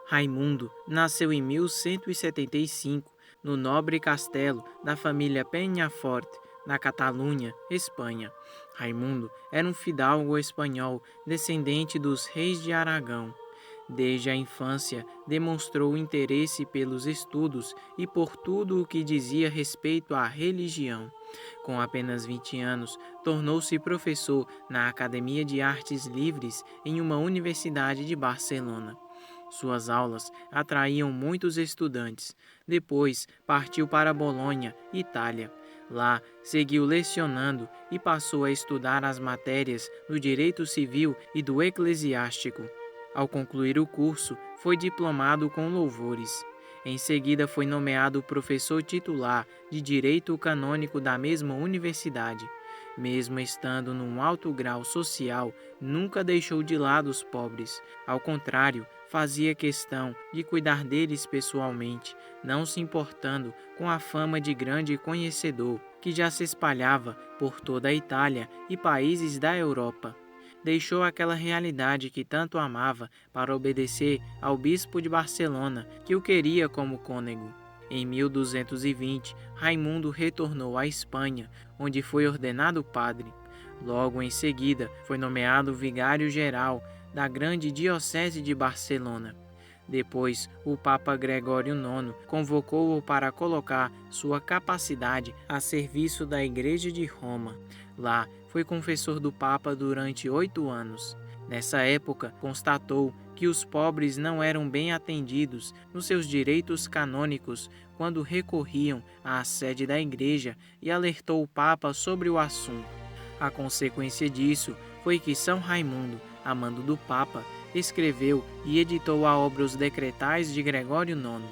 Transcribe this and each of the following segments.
Raimundo nasceu em 1175 no nobre castelo da família Peñafort, na Catalunha, Espanha. Raimundo era um fidalgo espanhol descendente dos reis de Aragão. Desde a infância, demonstrou interesse pelos estudos e por tudo o que dizia respeito à religião. Com apenas 20 anos, tornou-se professor na Academia de Artes Livres em uma universidade de Barcelona. Suas aulas atraíam muitos estudantes. Depois, partiu para Bolonha, Itália. Lá, seguiu lecionando e passou a estudar as matérias do direito civil e do eclesiástico. Ao concluir o curso, foi diplomado com louvores. Em seguida, foi nomeado professor titular de Direito Canônico da mesma universidade. Mesmo estando num alto grau social, nunca deixou de lado os pobres. Ao contrário, fazia questão de cuidar deles pessoalmente, não se importando com a fama de grande conhecedor, que já se espalhava por toda a Itália e países da Europa. Deixou aquela realidade que tanto amava para obedecer ao bispo de Barcelona, que o queria como cônego. Em 1220, Raimundo retornou à Espanha, onde foi ordenado padre. Logo em seguida, foi nomeado vigário-geral da grande diocese de Barcelona. Depois, o Papa Gregório IX convocou-o para colocar sua capacidade a serviço da Igreja de Roma. Lá, foi confessor do Papa durante 8 anos. Nessa época, constatou que os pobres não eram bem atendidos nos seus direitos canônicos quando recorriam à sede da Igreja e alertou o Papa sobre o assunto. A consequência disso foi que São Raimundo, a mando do Papa, escreveu e editou a obra Os Decretais de Gregório IX.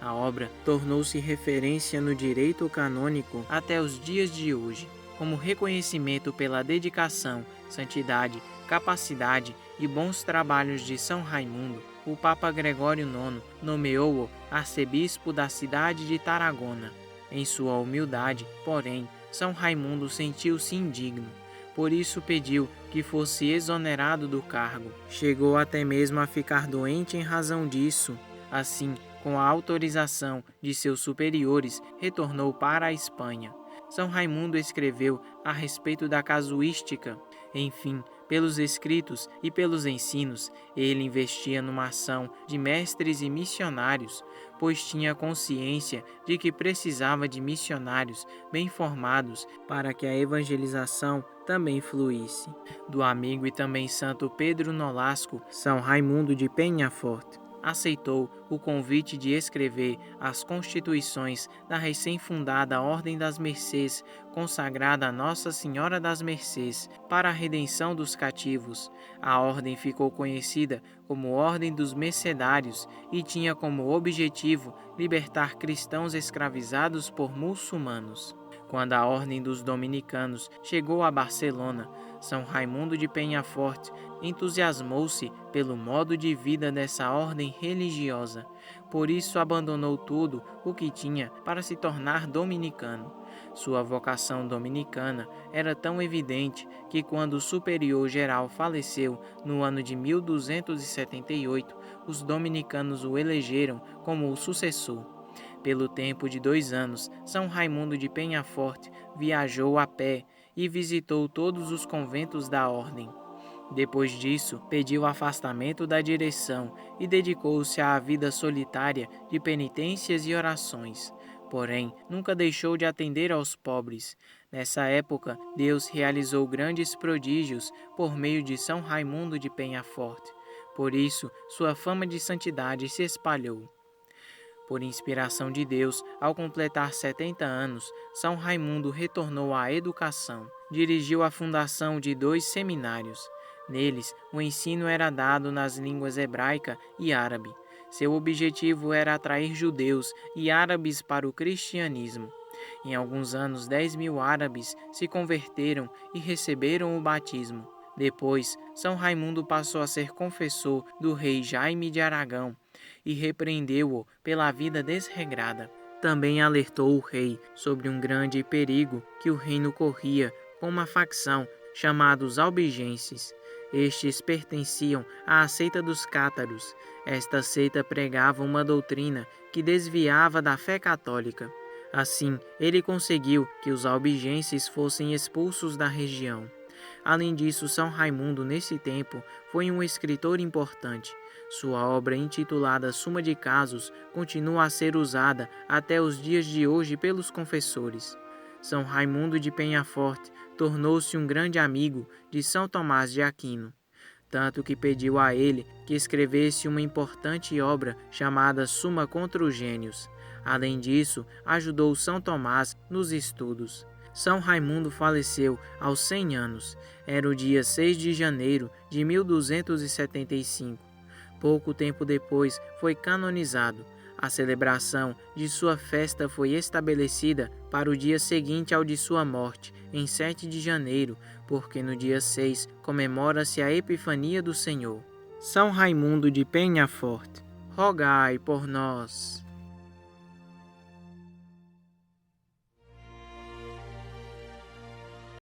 A obra tornou-se referência no direito canônico até os dias de hoje. Como reconhecimento pela dedicação, santidade, capacidade e bons trabalhos de São Raimundo, o Papa Gregório IX nomeou-o arcebispo da cidade de Tarragona. Em sua humildade, porém, São Raimundo sentiu-se indigno. Por isso pediu que fosse exonerado do cargo. Chegou até mesmo a ficar doente em razão disso. Assim, com a autorização de seus superiores, retornou para a Espanha. São Raimundo escreveu a respeito da casuística. Enfim, pelos escritos e pelos ensinos, ele investia numa ação de mestres e missionários, pois tinha consciência de que precisava de missionários bem formados para que a evangelização também fluísse. Do amigo e também santo Pedro Nolasco, São Raimundo de Peñafort aceitou o convite de escrever as constituições da recém-fundada Ordem das Mercês, consagrada a Nossa Senhora das Mercês, para a redenção dos cativos. A ordem ficou conhecida como Ordem dos Mercedários e tinha como objetivo libertar cristãos escravizados por muçulmanos. Quando a Ordem dos Dominicanos chegou a Barcelona, São Raimundo de Peñafort entusiasmou-se pelo modo de vida dessa ordem religiosa. Por isso abandonou tudo o que tinha para se tornar dominicano. Sua vocação dominicana era tão evidente que quando o superior geral faleceu no ano de 1278, os dominicanos o elegeram como o sucessor. Pelo tempo de 2 anos, São Raimundo de Peñafort viajou a pé e visitou todos os conventos da ordem. Depois disso, pediu afastamento da direção e dedicou-se à vida solitária de penitências e orações. Porém, nunca deixou de atender aos pobres. Nessa época, Deus realizou grandes prodígios por meio de São Raimundo de Peñafort. Por isso, sua fama de santidade se espalhou. Por inspiração de Deus, ao completar 70 anos, São Raimundo retornou à educação. Dirigiu a fundação de 2 seminários. Neles, o ensino era dado nas línguas hebraica e árabe. Seu objetivo era atrair judeus e árabes para o cristianismo. Em alguns anos, 10.000 árabes se converteram e receberam o batismo. Depois, São Raimundo passou a ser confessor do rei Jaime de Aragão e repreendeu-o pela vida desregrada. Também alertou o rei sobre um grande perigo que o reino corria com uma facção chamada os albigenses. Estes pertenciam à seita dos cátaros. Esta seita pregava uma doutrina que desviava da fé católica. Assim, ele conseguiu que os albigenses fossem expulsos da região. Além disso, São Raimundo, nesse tempo, foi um escritor importante. Sua obra, intitulada Suma de Casos, continua a ser usada até os dias de hoje pelos confessores. São Raimundo de Penhaforte tornou-se um grande amigo de São Tomás de Aquino, tanto que pediu a ele que escrevesse uma importante obra chamada Suma contra os Gênios. Além disso, ajudou São Tomás nos estudos. São Raimundo faleceu aos 100 anos. Era o dia 6 de janeiro de 1275. Pouco tempo depois foi canonizado. A celebração de sua festa foi estabelecida para o dia seguinte ao de sua morte, em 7 de janeiro, porque no dia 6 comemora-se a Epifania do Senhor. São Raimundo de Penhaforte, rogai por nós.